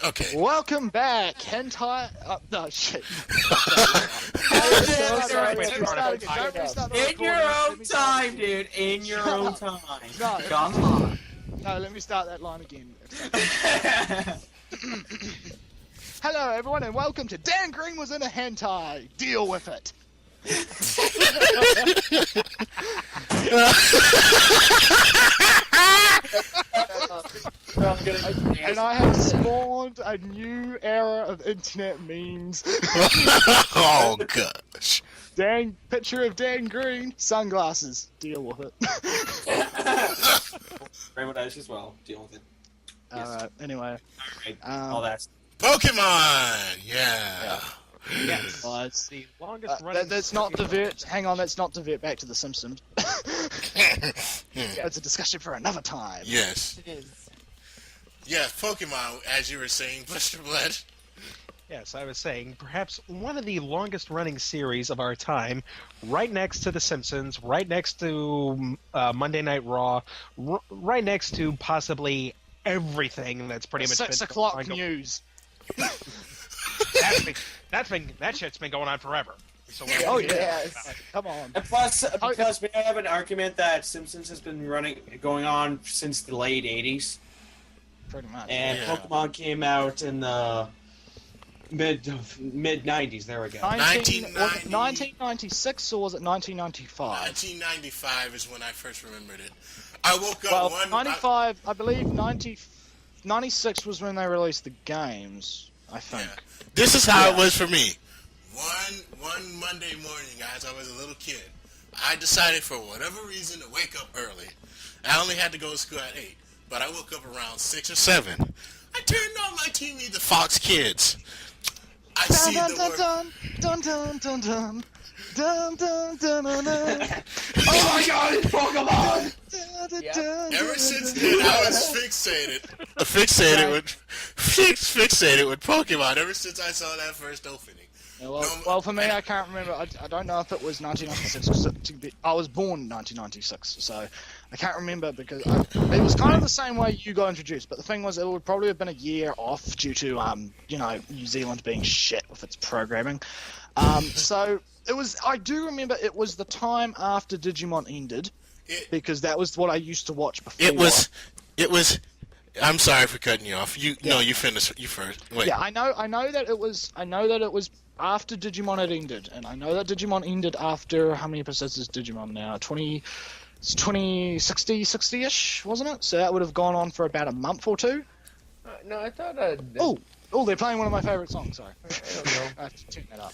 Okay. Welcome back, hentai. No shit. In your own time, dude. In your own time. No, Come on. No, let me start that line again. Hello, everyone, and welcome to Dan Green Was in a Hentai. Deal with it. And I have spawned a new era of internet memes. Oh gosh. Picture of Dan Green, sunglasses. Deal with it. Rainbow Dash as well. Deal with it. Alright, anyway. Alright, all that. Pokemon! Yeah. Yes. It's The longest running. that's not divert. Hang on, that's not divert back to The Simpsons. It's a discussion for another time. Yes. It is. Yeah, Pokemon, as you were saying, BlisteredBlood. Yes, I was saying, perhaps one of the longest running series of our time, right next to The Simpsons, right next to Monday Night Raw, right next to possibly everything that's pretty much 6 been o'clock ongoing. news. That shit's been going on forever. So Oh yeah. Yes. Come on. And plus, because we have an argument that Simpsons has been going on since the late 80s, Pretty much. and Yeah. Pokemon came out in the mid 90s. There we go. 1996 or was it 1995? 1995 is when I first remembered it. I woke up Well, one... 95, I believe 96 was when they released the games, I think. Yeah. This is how it was for me. One Monday morning, guys, I was a little kid. I decided for whatever reason to wake up early. I only had to go to school at 8, but I woke up around 6 or 7. I turned on my TV to Fox Kids. I see the word... Dun dun dun dun dun dun dun dun dun. Oh my God! It's Pokemon! Ever since then, I was fixated with Pokemon. Ever since I saw that first opening. Yeah, well, for me, I can't remember. I don't know if it was 1996 because I was born in 1996, so I can't remember because it was kind of the same way you got introduced. But the thing was, it would probably have been a year off due to New Zealand being shit with its programming. So it was. I do remember it was the time after Digimon ended because that was what I used to watch before. It was. I'm sorry for cutting you off. No, you finish. You first. Wait. Yeah, I know that it was after Digimon had ended, and I know that Digimon ended after how many episodes is Digimon now? 60-ish, wasn't it? So that would have gone on for about a month or two. No, I thought. Oh, they're playing one of my favorite songs. Sorry, I don't know. I have to tune that up.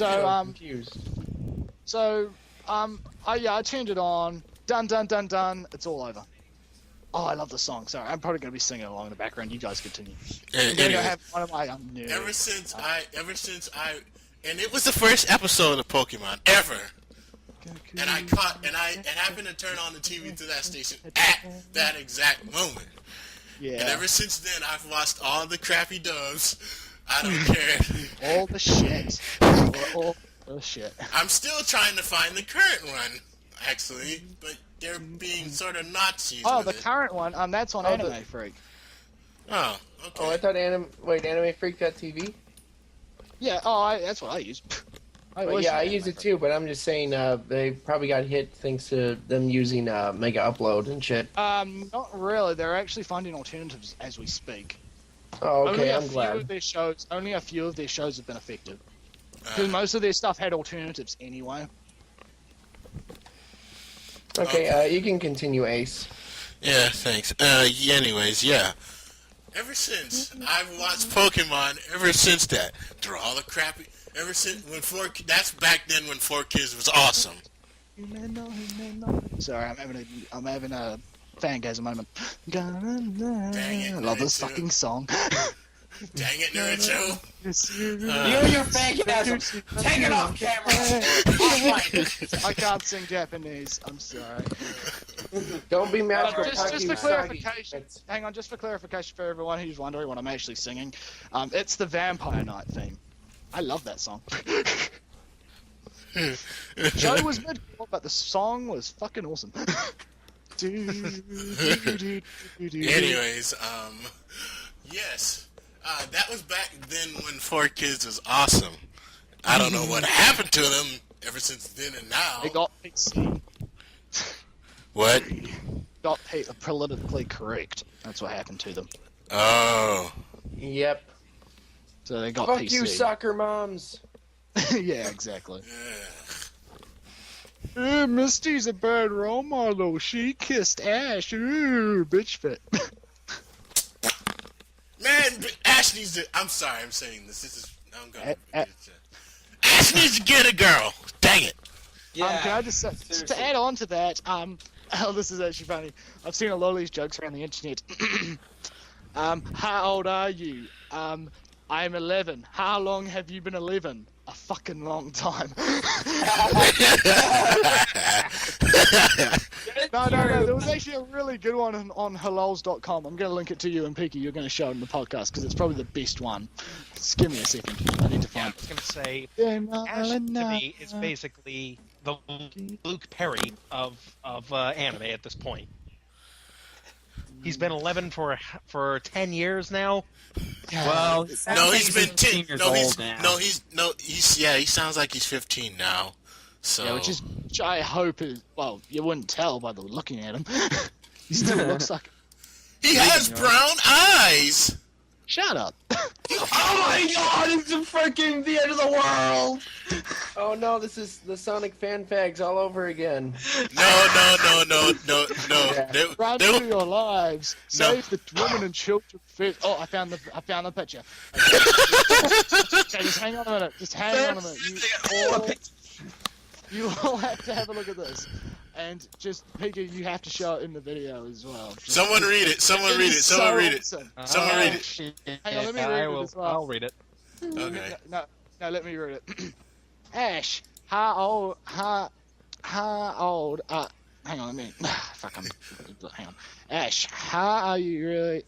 I'm confused. I turned it on. Dun dun dun dun. It's all over. Oh, I love the song. Sorry, I'm probably going to be singing along in the background. You guys continue. Anyway, I have one of my ever since I, and it was the first episode of Pokemon ever. And I happened to turn on the TV to that station at that exact moment. Yeah. And ever since then, I've watched all the crappy dubs. I don't care. All the shit. All the shit. I'm still trying to find the current one, actually, but they're being sort of Nazis. Oh, with the it. current one. That's on Anime Freak. Oh, okay. Oh, I thought Anime Freak got TV. Yeah. That's what I use. I use it too, but I'm just saying they probably got hit thanks to them using Mega Upload and shit. Not really. They're actually finding alternatives as we speak. Oh, okay, I'm glad. Only a few of their shows have been affected. Because most of their stuff had alternatives anyway. Okay, you can continue, Ace. Yeah, thanks. Anyways, yeah. Ever since I've watched Pokemon, ever since that, through all the crappy. Ever since that's back then when 4Kids was awesome. Sorry, I'm having a fangasm moment. Dang it, I love this Naruto. fucking song. Dang it, Naruto. You and your fangasm. Take it off camera. I can't sing Japanese. I'm sorry. Don't be mad for Just for clarification. Hang on, just for clarification for everyone who's wondering what I'm actually singing. It's the Vampire Night theme. I love that song. Show was mid, but the song was fucking awesome. Anyways, yes. That was back then when 4Kids was awesome. I don't know what happened to them ever since then and now. They got PC. What? Got politically correct. That's what happened to them. Oh. Yep. So they got Fuck PC. you, soccer moms. Yeah, exactly. Yeah. Misty's a bad role model. She kissed Ash. Ooh, bitch fit. Man, Ash needs to. I'm sorry, I'm saying this. I'm gonna. A- Ash needs to get a girl. Dang it. Yeah. Can I just say, to add on to that, oh, this is actually funny. I've seen a lot of these jokes around the internet. How old are you? I'm 11. How long have you been 11? A fucking long time. No. There was actually a really good one on halols.com. I'm going to link it to you and Peaky. You're going to show it in the podcast because it's probably the best one. Just give me a second. I need to Yeah, I find was going to say, it. Ash to me is basically the Luke Perry of anime at this point. He's been 11 for 10 years now. Well, No, he's been 10 years no, old now. he sounds like he's 15 now. So Yeah, which I hope is, well, you wouldn't tell by the looking at him. He still looks like. he has brown eyes. Shut up. Oh my god, it's the end of the world! Oh no, this is the Sonic fan fags all over again. No. Run They- for your lives. No. Save the women and children first. Oh, I found the picture. Okay, just hang on a minute. Just hang on a minute. You all have to have a look at this. And just, Pika, you have to show it in the video as well. Someone read it. Someone read it. Someone read it. Someone read it. Shit. Hang on, let me read it as well. I'll read it. Okay. No, let me read it. Ash, how old, hang on, let me, hang on. Ash, how are you really,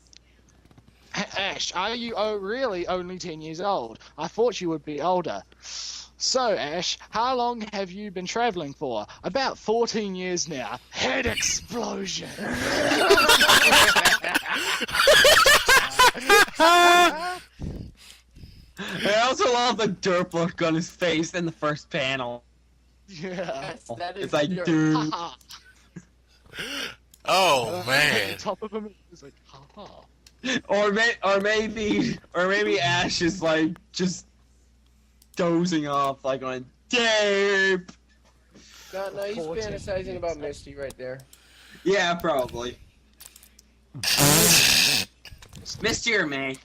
Ash, are you really only 10 years old? I thought you would be older. So, Ash, how long have you been traveling for? About 14 years now. Head explosion! I also love the derp look on his face in the first panel. Yeah. That is It's like, your- dude. Oh man. Top of him, it's like, haha. Or maybe Ash is like just dozing off like on derp. No, he's 14 fantasizing about Misty right there. Yeah, probably. Misty or May?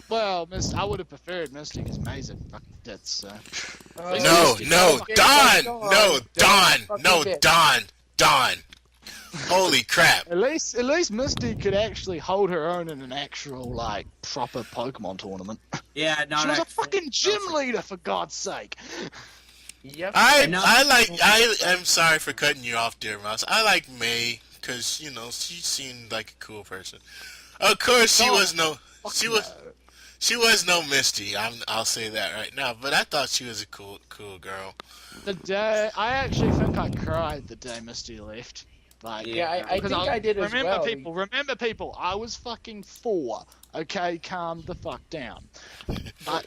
Well, I would have preferred Misty because May's a fucking ditz, so. No, Don! No, Don! No, Don! Holy crap. At least Misty could actually hold her own in an actual, like, proper Pokemon tournament. Yeah, no. She was a fucking gym leader, for God's sake! Yep. I'm sorry for cutting you off, dear mouse. I like May, because, you know, she seemed like a cool person. Of course, she was no Misty. I'll say that right now. But I thought she was a cool girl. I actually think I cried the day Misty left. Like, Yeah, I think I did as remember well. Remember people, I was fucking 4. Okay, calm the fuck down. I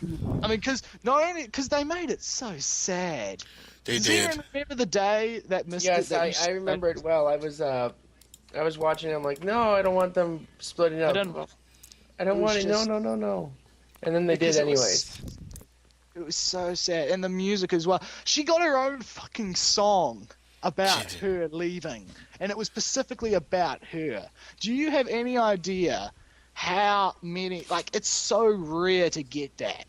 mean, because they made it so sad. They Does did. anyone remember the day that Misty? Yes, I remember it well. I was watching. I'm like, no, I don't want them splitting up. I don't want it. No. And then they did anyways. It was so sad, and the music as well. She got her own fucking song about her leaving, and it was specifically about her. Do you have any idea how many? Like, it's so rare to get that,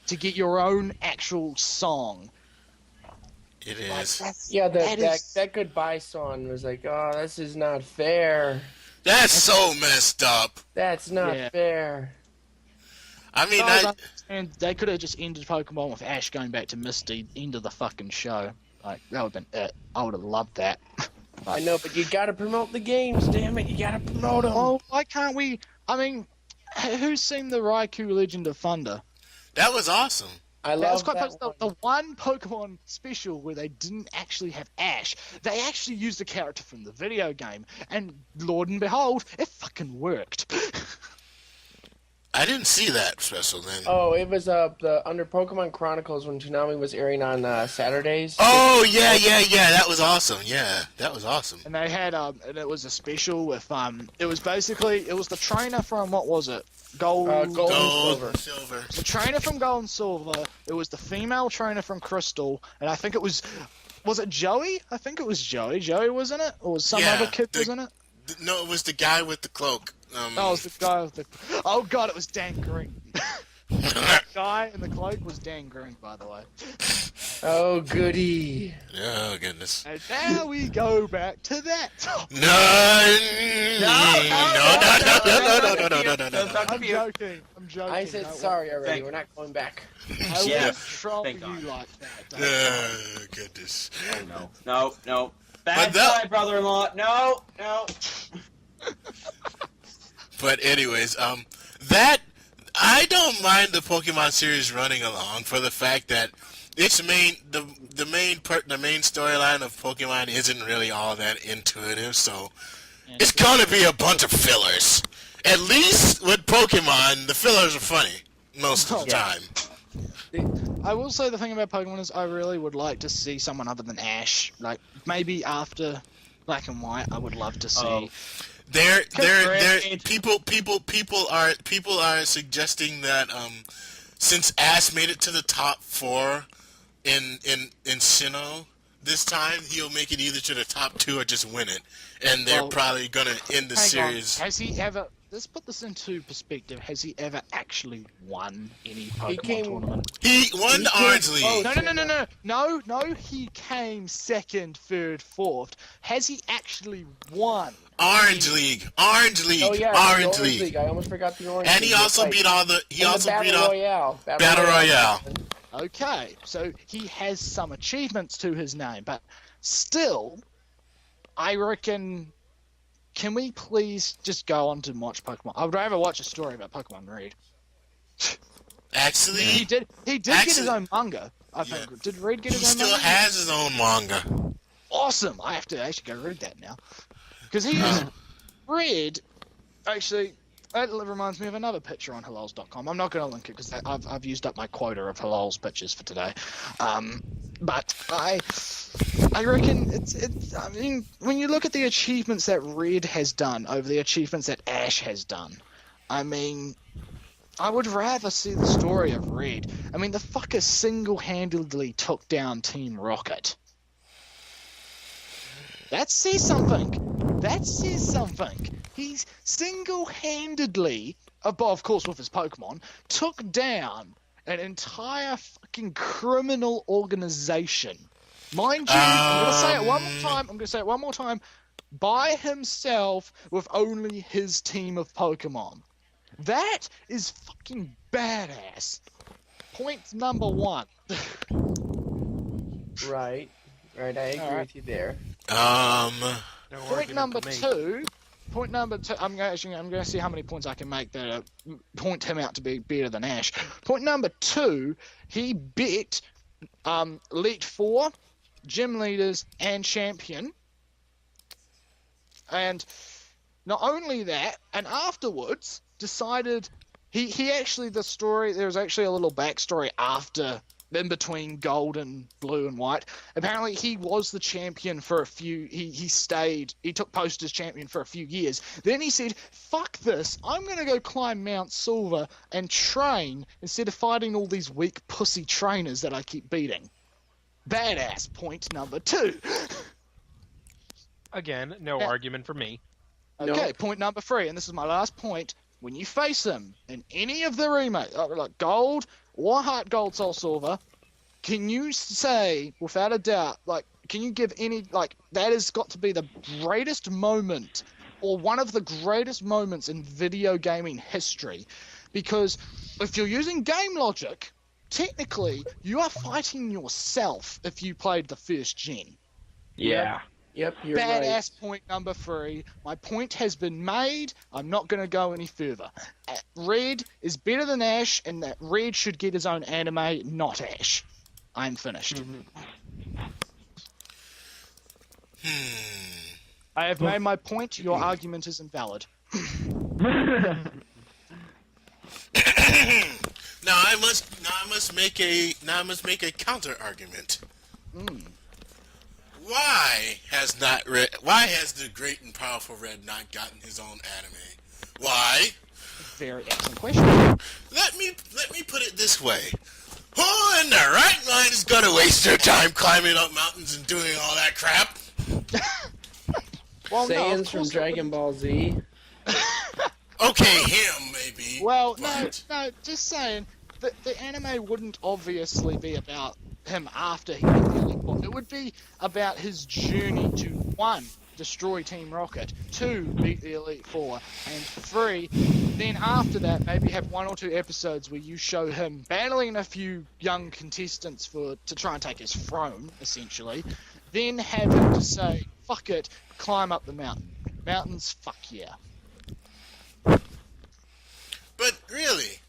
to get your own actual song. It Like, is. Yeah, that is- that goodbye song was like, oh, this is not fair. That's so messed up. That's not Yeah. fair. I mean, And they could have just ended Pokemon with Ash going back to Misty, end of the fucking show. Like, that would have been it. I would have loved that. I know, but you gotta promote the games, damn it. You gotta promote them. Oh, why can't we? I mean, who's seen the Raikou Legend of Thunder? that was awesome. I That was love quite that close. The one Pokemon special where they didn't actually have Ash. They actually used a character from the video game, and Lord and behold, it fucking worked. I didn't see that special then. Oh, it was under Pokemon Chronicles when Toonami was airing on Saturdays. Oh yeah. That was awesome. Yeah, that was awesome. And they had and it was a special with it was the trainer from what was it? Gold Gold and Gold, Silver. silver. The trainer from Gold and Silver. It was the female trainer from Crystal, and I think it was it Joey? I think it was Joey. Joey was in it, or was some other kid was in it? No, it was the guy with the cloak. Oh, it was the guy with the. Oh god, it was Dan Green. That guy in the cloak was Dan Green, by the way. Oh goody! Oh goodness. And now we go back to that. No. I'm joking. I'm joking. I said sorry already. We're not going back. I Yeah. won't troll Thank you God. like that. Goodness. No. Bad that- guy, brother-in-law. No. But anyways, that I don't mind the Pokemon series running along for the fact that its main storyline of Pokemon isn't really all that intuitive, so it's gonna be a bunch of fillers. At least with Pokemon, the fillers are funny most of the time. I will say the thing about Pokemon is I really would like to see someone other than Ash. Like maybe after Black and White, I would love to see. Oh. People are suggesting that since Ash made it to the top 4 in Sinnoh this time, he'll make it either to the top 2 or just win it, and they're probably gonna end the series. Has he ever? Let's put this into perspective. Has he ever actually won any Pokemon tournament? He won the Orange League. No. He came second, third, fourth. Has he actually won? Orange League. Oh yeah, Orange the League. I almost forgot the Orange And League. he also beat all the. He And also the beat Battle all Royale. Battle Royale. Okay, so he has some achievements to his name, but still, I reckon. Can we please just go on to watch Pokemon? I would rather watch a story about Pokemon Reed. Actually, He did get his own manga. I think. Yeah. Did Reed get he his own still manga? has his own manga. Awesome! I have to actually go read that now. Because he is Reed. Actually, that reminds me of another picture on halols.com. I'm not going to link it because I've used up my quota of halols pictures for today. But I reckon it's. I mean, when you look at the achievements that Red has done over the achievements that Ash has done, I mean, I would rather see the story of Red. I mean, the fucker single-handedly took down Team Rocket. That says something. He's single-handedly, of course with his Pokemon, took down an entire fucking criminal organization. Mind you, I'm going to say it one more time. By himself with only his team of Pokemon. That is fucking badass. Point number 1. Right, I agree with you there. No Point argument number for me. 2. Point number 2. I'm going to see how many points I can make that point him out to be better than Ash. Point number 2. He beat Elite 4, Gym Leaders, and Champion. And not only that, and afterwards decided he actually there was actually a little backstory after. In between gold and blue and white. Apparently he was the champion for a few, he took post as champion for a few years. Then he said, fuck this, I'm going to go climb Mount Silver and train instead of fighting all these weak pussy trainers that I keep beating. Badass. Point number 2. Again, no argument for me. Okay, point number 3, and this is my last point. When you face him in any of the remakes, like Gold or Heart Gold, Soul Silver, can you say, without a doubt, can you give any, that has got to be the greatest moment, or one of the greatest moments in video gaming history? Because if you're using game logic, technically, you are fighting yourself if you played the first gen. Yeah. Yep, you're Badass right. point number 3. My point has been made. I'm not going to go any further. Red is better than Ash, and that Red should get his own anime, not Ash. I'm finished. I have made my point. Your argument is invalid. Now I must make a counter argument. Why has the great and powerful Red not gotten his own anime? Why? Very excellent question. Let me put it this way. Who in their right mind is gonna waste their time climbing up mountains and doing all that crap? Well, Saiyans from Dragon Ball Z. Okay, him maybe. Well, but... no, just saying. The anime wouldn't obviously be about him after he beat the Elite Four. It would be about his journey to 1, destroy Team Rocket, 2, beat the Elite Four, and 3, then after that maybe have 1 or 2 episodes where you show him battling a few young contestants to try and take his throne, essentially. Then have him to say, fuck it, climb up the mountain. Mountains, fuck yeah. But really,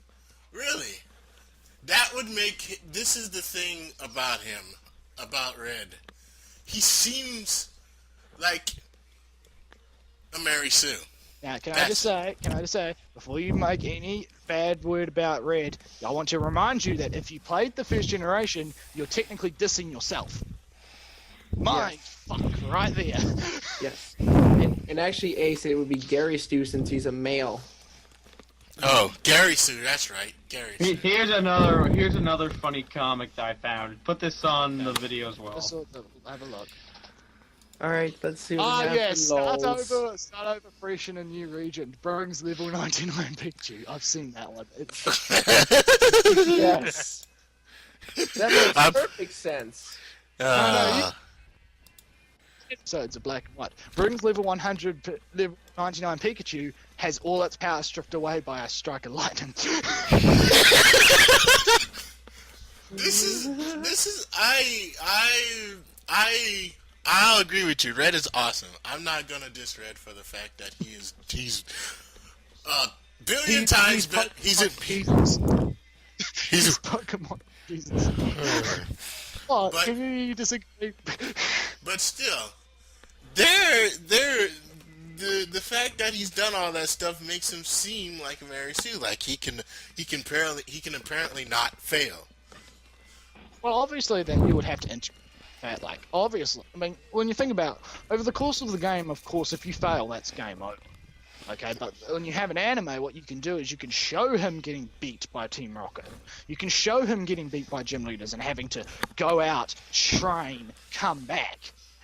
that would make... This is the thing about him, about Red. He seems like a Mary Sue. Now, can I just say, before you make any bad word about Red, I want to remind you that if you played the first generation, you're technically dissing yourself. Fuck, right there. Yes. And actually, Ace, it would be Gary Stu since he's a male. Oh, Gary Sue, that's right. Gary Sue. Here's another funny comic that I found. Put this on the video as well. Have a look. Alright, let's see what happens. Yes, start over fresh in a new region. Brings level 99 Pikachu. I've seen that one. Yes. That makes perfect sense. Episodes are black and white. Brings level 100, level 99 Pikachu has all its power stripped away by a strike of lightning. I'll agree with you. Red is awesome. I'm not gonna diss Red for the fact that he's billion times better. He's Pokemon Jesus. What? But- Can you disagree? But still, the fact that he's done all that stuff makes him seem like a Mary Sue. Like he can apparently not fail. Well, obviously, then you would have to integrate that. Like, obviously, I mean, when you think about over the course of the game, of course, if you fail, that's game over. Okay, but when you have an anime, what you can do is you can show him getting beat by Team Rocket. You can show him getting beat by gym leaders and having to go out, train, come back,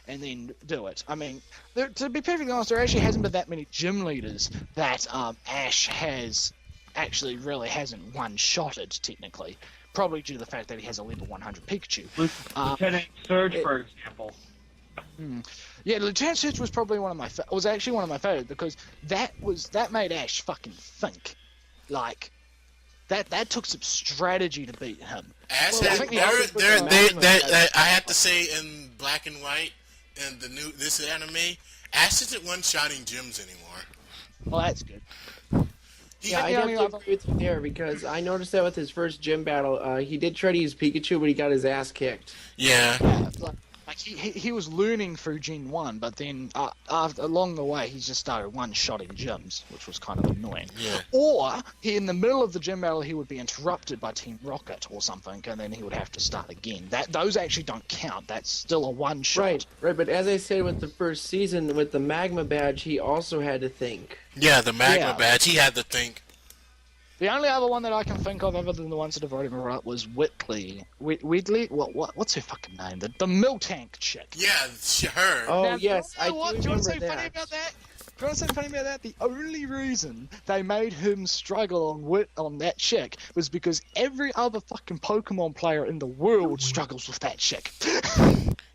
and then do it. I mean, to be perfectly honest, there actually hasn't been that many gym leaders that Ash hasn't one-shotted, technically. Probably due to the fact that he has a level 100 Pikachu. Lieutenant Surge, for example. Yeah, Lieutenant Surge was probably one of my favorites because that made Ash fucking think. Like that took some strategy to beat him. Ash Well, I have to say in Black and White and this anime, Ash isn't one-shotting gyms anymore. Well, that's good. Yeah, I definitely agree with you there because I noticed that with his first gym battle, he did try to use Pikachu, but he got his ass kicked. Yeah. Like he was learning through Gen 1, but then along the way he just started one-shotting gyms, which was kind of annoying. Yeah. Or in the middle of the gym battle he would be interrupted by Team Rocket or something, and then he would have to start again. Those actually don't count. That's still a one-shot. Right. But as I said with the first season, with the Magma Badge, he also had to think. Yeah, the Magma Badge. He had to think. The only other one that I can think of, other than the ones that have already been brought up, was Whitley. Whitley? What's her fucking name? The Miltank chick. Yeah, her. Oh, Now, yes, I do do you want to remember say funny about that? Do you want to say funny about that? The only reason they made him struggle on that chick was because every other fucking Pokemon player in the world struggles with that chick.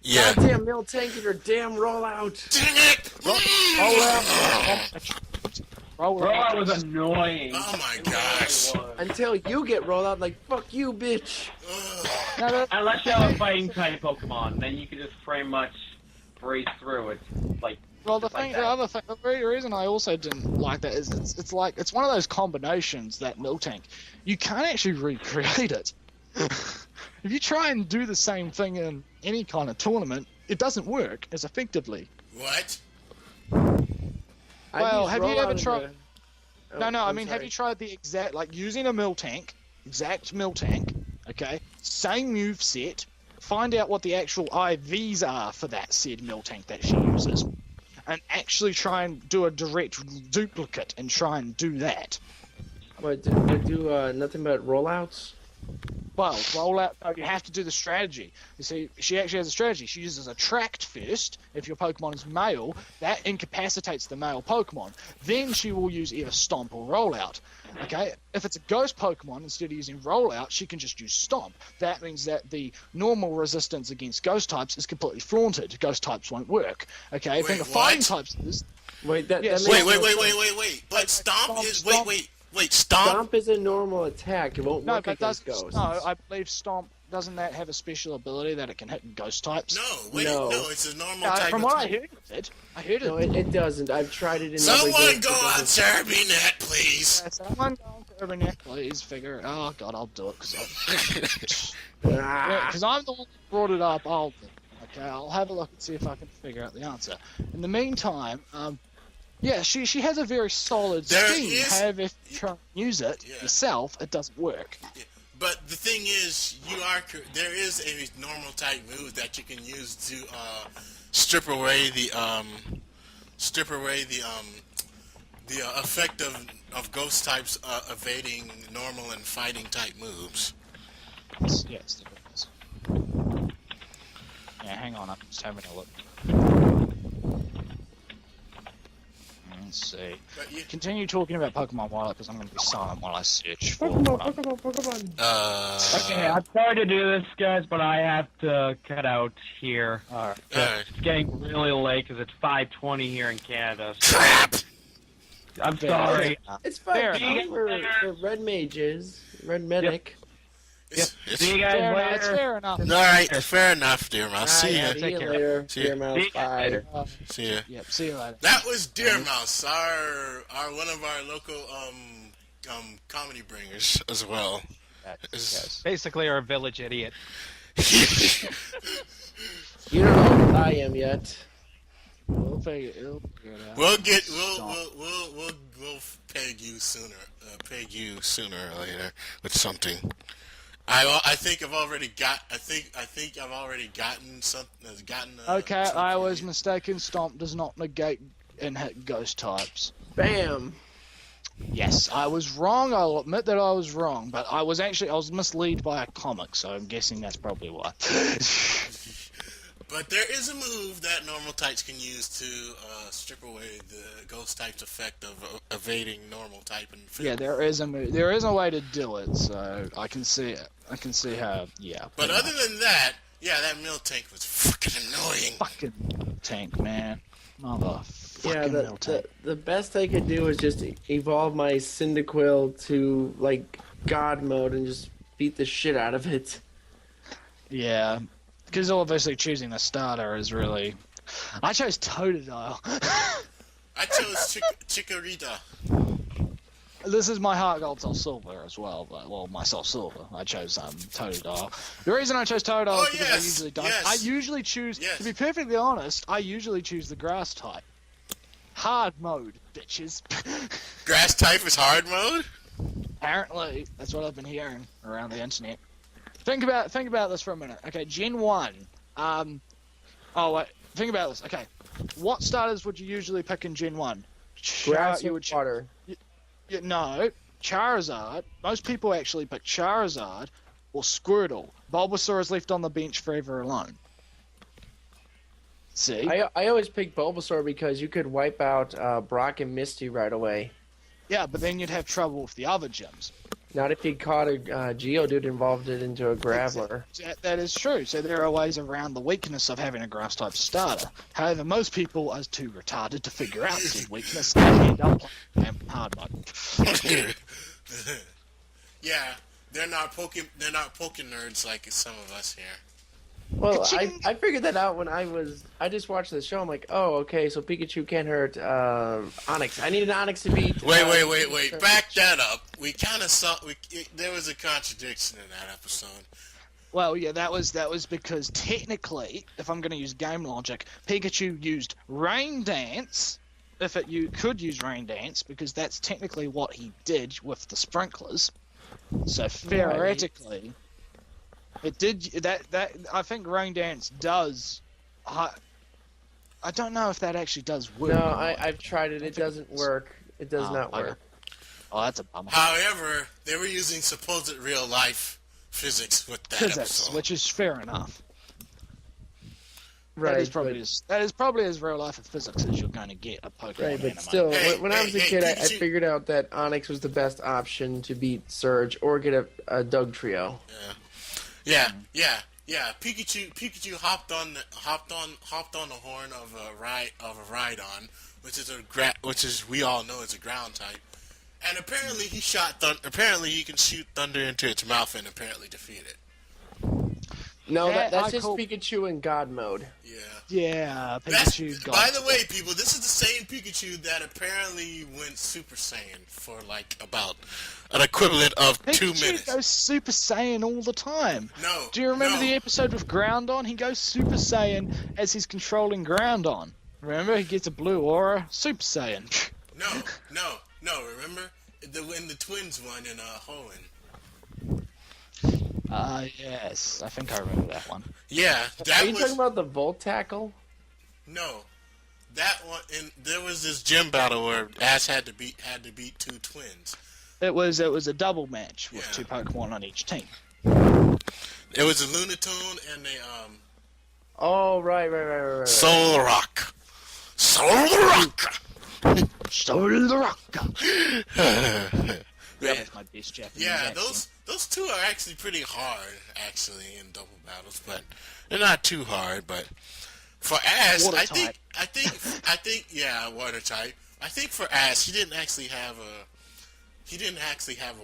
Yeah. Goddamn Miltank and her damn rollout. Dang it! Rollout was annoying. Oh my gosh. Until you get rollout, like, fuck you, bitch. Unless you have a fighting type Pokemon, then you can just pretty much breeze through it. Like, Well, the very reason I also didn't like that is it's one of those combinations, that Miltank. You can't actually recreate it. If you try and do the same thing in any kind of tournament, it doesn't work as effectively. What? Well, have you ever tried? No, I I'm mean, have sorry. you tried the exact, like, using a exact mill tank, okay? Same move set, find out what the actual IVs are for that said mill tank that she uses, and actually try and do a direct duplicate and try and do that. What, do nothing but rollouts? Well, rollout, no, you have to do the strategy. You see, she actually has a strategy. She uses Attract first. If your Pokemon is male, that incapacitates the male Pokemon. Then she will use either Stomp or Rollout. Okay? If it's a Ghost Pokemon, instead of using Rollout, she can just use Stomp. That means that the normal resistance against Ghost types is completely flaunted. Ghost types won't work. Okay? Wait, If the what? Fighting types is... Wait, that Yes. makes Wait. no sense. But Stomp is Stomp. wait. Stomp is a normal attack. It won't No, work but against ghosts. No, I believe Stomp, doesn't that have a special ability that it can hit Ghost types? No. It's a normal type. From of what I heard of it, No, it doesn't. I've tried it in Someone other games. go on Serbinet, please. Someone go on to Urban Net, please figure it. Oh god, I'll do it because Ah, I'm the one that brought it up. I'll do it. Okay, I'll have a look and see if I can figure out the answer. In the meantime, yeah, she has a very solid There scheme. is- However, if you try and use it Yeah. yourself, it doesn't work. But the thing is, there is a normal type move that you can use to strip away the effect of ghost types evading normal and fighting type moves. Yes, there is. Yeah, hang on, I'm just having a look. Let's see. But you, Continue talking about Pokemon Wallet because I'm going to be silent while I search for Pokemon. Okay, I'm sorry to do this, guys, but I have to cut out here. Alright. It's getting really late because it's 5:20 here in Canada. So crap. I'm sorry. It's Fair fine enough. for red mages, red medic. See you guys Fair enough. later. It's fair enough. All right, fair enough, dear mouse. See ya. See you care. later. See ya. Dear Mouse. See you Bye. later. See ya. Yep, see you later. That was Deer Mouse, our one of our local comedy bringers as well. Yes. Basically, our village idiot. You don't know what I am yet. We'll figure it out. We'll peg you sooner or later with something. I think I've already gotten something. Okay, something I for was you. mistaken. Stomp does not negate and hit ghost types. Bam. Yes, I was wrong. I'll admit that I was wrong, but I was misled by a comic, so I'm guessing that's probably why. But there is a move that normal types can use to strip away the ghost type's effect of evading normal type and. Yeah, there is a way to do it, so I can see it. I can see how. Yeah. But pretty other than that, yeah, that mill tank was freaking annoying. fucking tank, man, Yeah, mill tank. the best I could do is just evolve my Cyndaquil to like God mode and just beat the shit out of it. Yeah, because obviously choosing the starter is really. I chose Totodile. I chose Chikorita. This is my Heart Gold Soul Silver as well, but my Soul Silver. I chose Totodile. The reason I chose Totodile is because I usually don't. yes. I usually choose, Yes. to be perfectly honest, I usually choose the Grass type. Hard mode, bitches. Grass type is hard mode. Apparently, that's what I've been hearing around the internet. Think about this for a minute. Okay, Gen 1. Think about this. Okay, what starters would you usually pick in Gen 1? Grass you or would water. No, Charizard. Most people actually pick Charizard or Squirtle. Bulbasaur is left on the bench forever alone. See? I always pick Bulbasaur because you could wipe out Brock and Misty right away. Yeah, but then you'd have trouble with the other gyms. Not if you caught a Geodude involved it into a Graveler. That is true. So there are ways around the weakness of having a grass-type starter. However, most people are too retarded to figure out said weakness and end up playing hard mode. Yeah, they're not poking nerds like some of us here. Well, I figured that out when I just watched the show. I'm like, oh, okay, so Pikachu can't hurt Onix. I need an Onix to beat. Wait. Back that up. We kind of saw. There was a contradiction in that episode. Well, yeah, that was because technically, if I'm going to use game logic, Pikachu used Rain Dance you could use rain dance, because that's technically what he did with the sprinklers. So theoretically, it did that. I think rain dance does. I don't know if that actually does work. No, I've tried it. It doesn't work. It does not work. Oh, that's a bummer. However, they were using supposed real life physics with that episode. Which is fair enough. Right. That is probably as real life of physics as you're going to get a Pokemon Right, but anime. still, when I was a kid, I Pikachu. figured out that Onyx was the best option to beat Surge or get a Doug trio. Yeah. Pikachu hopped on the horn of a Rhydon, which is we all know is a ground type. And apparently apparently he can shoot thunder into its mouth and apparently defeat it. No, Yeah, that's just Pikachu in God mode. Yeah. Yeah, Pikachu got... By the way, people, this is the same Pikachu that apparently went Super Saiyan for like about an equivalent of 2 minutes. Pikachu goes Super Saiyan all the time. No. Do you remember the episode with Groundon? He goes Super Saiyan as he's controlling Groundon. Remember? He gets a blue aura, Super Saiyan. No. Remember in the twins one in Hoenn. Yes, I think I remember that one. Yeah, Are you talking about the Volt Tackle? No, that one. And there was this gym battle where Ash had to beat 2 twins. It was a double match with 2 Pokemon on each team. It was a Lunatone and a Oh, right. Solrock. That's my best Japanese Yeah, accent. those two are actually pretty hard, actually, in double battles, but they're not too hard. But for Ash, Water I type. think, yeah, water type. I think for Ash, he didn't actually have a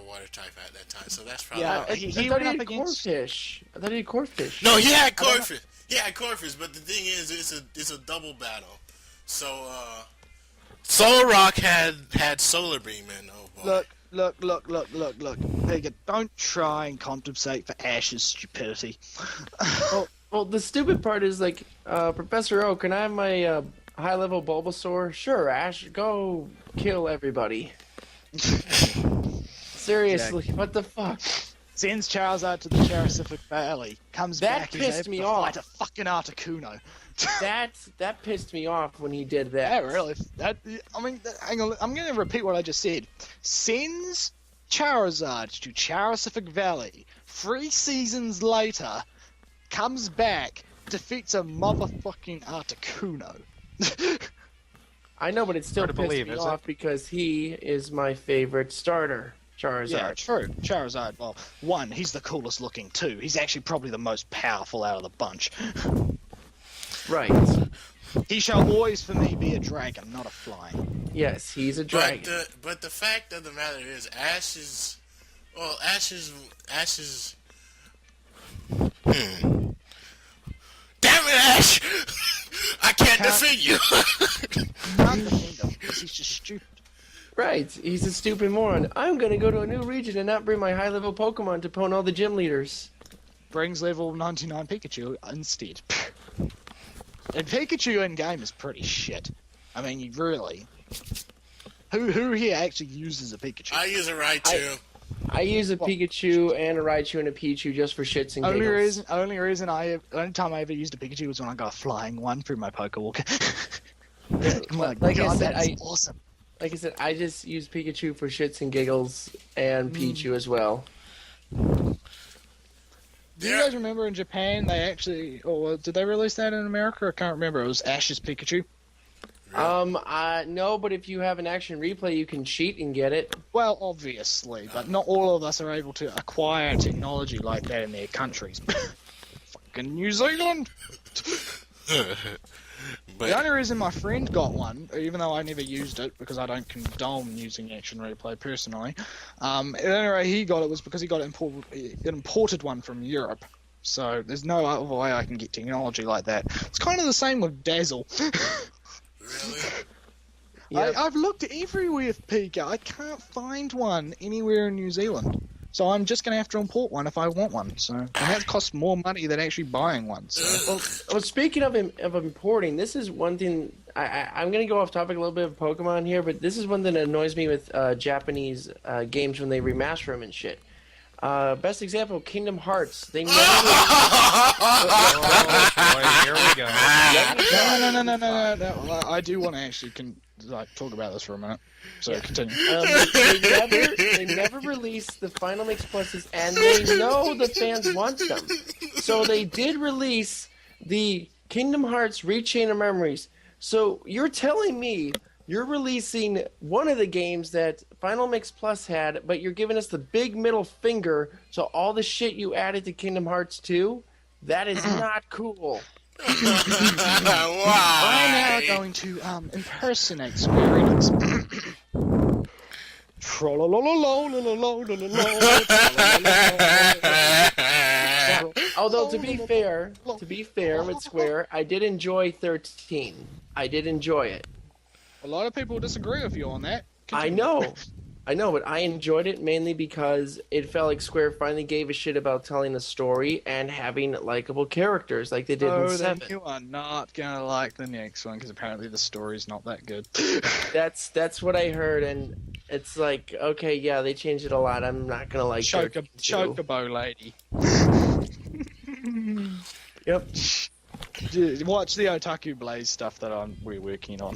water type at that time, so that's probably Yeah, why. he I thought went he up had against... Corphish. I thought he had Corphish. No, he had Corphish. He had Corphish, but the thing is, it's a double battle. So Solrock had Solar Beam, and oh boy. Look. Pega, don't try and compensate for Ash's stupidity. Well, the stupid part is like, Professor O, can I have my high-level Bulbasaur? Sure, Ash, go kill everybody. Seriously, what the fuck? Sends Charizard to the Charasific Valley. Comes That back. pissed he's me able to off. fight a fucking Articuno. That pissed me off when he did Yeah, that. really. Hang on. I'm going to repeat what I just said. Sends Charizard to Charasific Valley. 3 seasons later, comes back, defeats a motherfucking Articuno. I know, but it still Hard to pissed believe, me is off because he is my favorite starter, Charizard. Yeah, true. Charizard, well, 1, he's the coolest looking. 2, he's actually probably the most powerful out of the bunch. Right. He shall always, for me, be a dragon, not a flying. Yes, he's a dragon. But the fact of the matter is, Ash is. Damn it, Ash! I can't defeat you. Can't defend him because he's just stupid. Right, he's a stupid moron. I'm gonna go to a new region and not bring my high-level Pokemon to pwn all the gym leaders. Brings level 99 Pikachu instead. And Pikachu in game is pretty shit. I mean, you really. Who here actually uses a Pikachu? I use a Raichu. I use a Pikachu and a Raichu and a Pichu just for shits and giggles. Only time I ever used a Pikachu was when I got a flying one through my Pokewalker. Like I said, that's awesome. Like I said, I just use Pikachu for shits and giggles and Pichu as well. Do you guys remember in Japan they actually, or did they release that in America? I can't remember. It was Ash's Pikachu. No, but if you have an action replay, you can cheat and get it. Well, obviously, but not all of us are able to acquire technology like that in their countries. Fucking New Zealand! But The only reason my friend got one, even though I never used it, because I don't condone using action replay personally, anyway, he got it was because he got an imported one from Europe. So there's no other way I can get technology like that. It's kind of the same with Dazzle. really, Yep. I've looked everywhere for Pika. I can't find one anywhere in New Zealand. So I'm just going to have to import one if I want one. So and that costs more money than actually buying one. So. Well, speaking of importing, this is one thing I'm gonna go off topic a little bit of Pokemon here, but this is one that annoys me with Japanese games when they remaster them and shit. Best example, Kingdom Hearts. They never. Oh boy, here we go. No. I do want to actually talk about this for a minute. So continue. They never release the Final Mix Pluses, and they know the fans want them. So they did release the Kingdom Hearts Rechain of Memories. So you're telling me you're releasing one of the games that Final Mix Plus had, but you're giving us the big middle finger to all the shit you added to Kingdom Hearts 2? That is not cool. I'm now going to impersonate Square Enix. Although to be fair with Square, I did enjoy 13. I did enjoy it. A lot of people disagree with you on that. Continue. I know, but I enjoyed it mainly because it felt like Square finally gave a shit about telling a story and having likable characters like they did in 7. Then you are not gonna like the next one because apparently the story's not that good. That's what I heard, and it's like, okay, yeah, they changed it a lot. I'm not gonna like Chocobo lady. Yep. Watch the Otaku Blaze stuff that we're working on.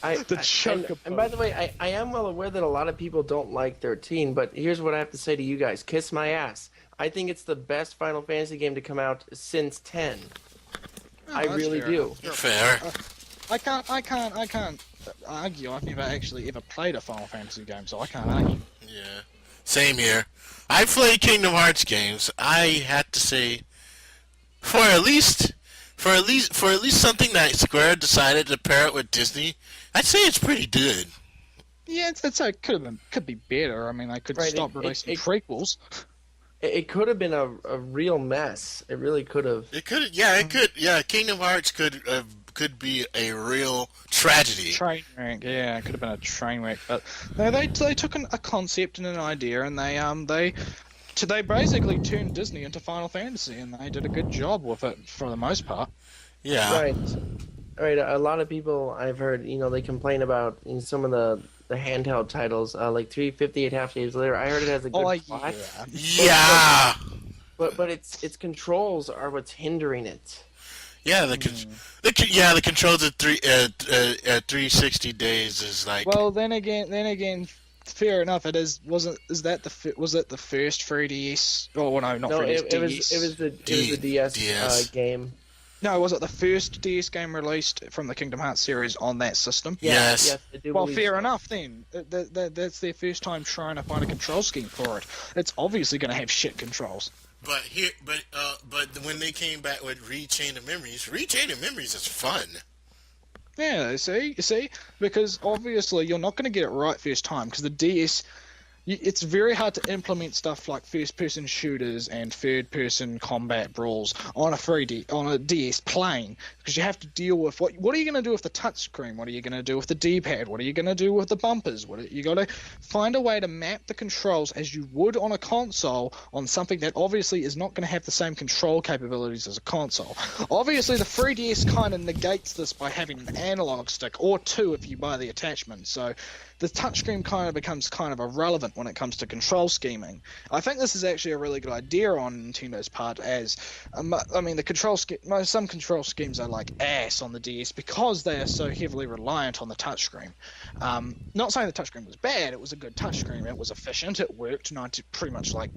And by the way, I am well aware that a lot of people don't like 13, but here's what I have to say to you guys. Kiss my ass. I think it's the best Final Fantasy game to come out since 10. I really do. Fair. I can't argue. I've never actually ever played a Final Fantasy game, so I can't argue. Yeah. Same here. I played Kingdom Hearts games. I had to say, for at least something that Square decided to pair it with Disney, I'd say it's pretty good. Yeah, it could be better. I mean, they could stop releasing prequels. It could have been a real mess. It really could have. It could. Yeah, it could. Yeah, Kingdom Hearts could be a real tragedy. Train wreck. Yeah, it could have been a train wreck. But no, they took a concept and an idea, and they basically turned Disney into Final Fantasy, and they did a good job with it for the most part. Yeah. Right. A lot of people I've heard, they complain about some of the handheld titles, like 358 Half Days Later. I heard it has a good plot. Yeah. But its controls are what's hindering it. Yeah, the controls at 360 days is like. Well, then again. Fair enough. It is. Was it the first 3DS? Oh, well, no, not 3DS. DS. It was the DS. Game. No, was it the first DS game released from the Kingdom Hearts series on that system? Yes. Well, fair enough then. That's their first time trying to find a control scheme for it. It's obviously going to have shit controls. But when they came back with Rechain of Memories is fun. Yeah, you see, because obviously you're not going to get it right first time because the DS, it's very hard to implement stuff like first-person shooters and third-person combat brawls on a DS plane because you have to deal with what are you going to do with the touchscreen? What are you going to do with the D-pad? What are you going to do with the bumpers? You got to find a way to map the controls as you would on a console on something that obviously is not going to have the same control capabilities as a console. Obviously, the 3DS kind of negates this by having an analog stick or two if you buy the attachment. So the touchscreen kind of becomes kind of irrelevant when it comes to control scheming. I think this is actually a really good idea on Nintendo's part, as I mean, some control schemes are like ass on the DS because they are so heavily reliant on the touchscreen. Not saying the touchscreen was bad; it was a good touchscreen. It was efficient. It worked pretty much like